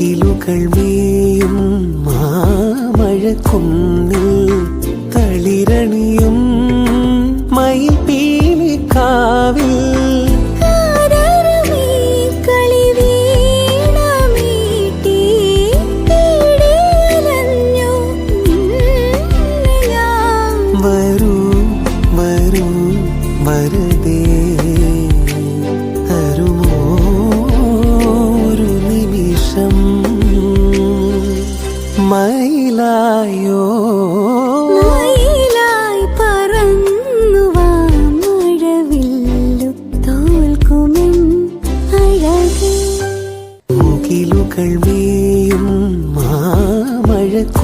മുകിലുകൾ മേയും മാമഴക്കുന്നിൽ തളിരണിയും മയിൽ പീലിക്കാവിൽ വരൂ വരൂ വരദേ തരുമോ ഒരു നിമിഷം മയിലായോ മയിലായി പറന്നുവാ മഴവില്ലു തോൽക്കുമെൻ അഴകേ മുകിലുകൾ മേയും മാമഴക്കുന്നിൽ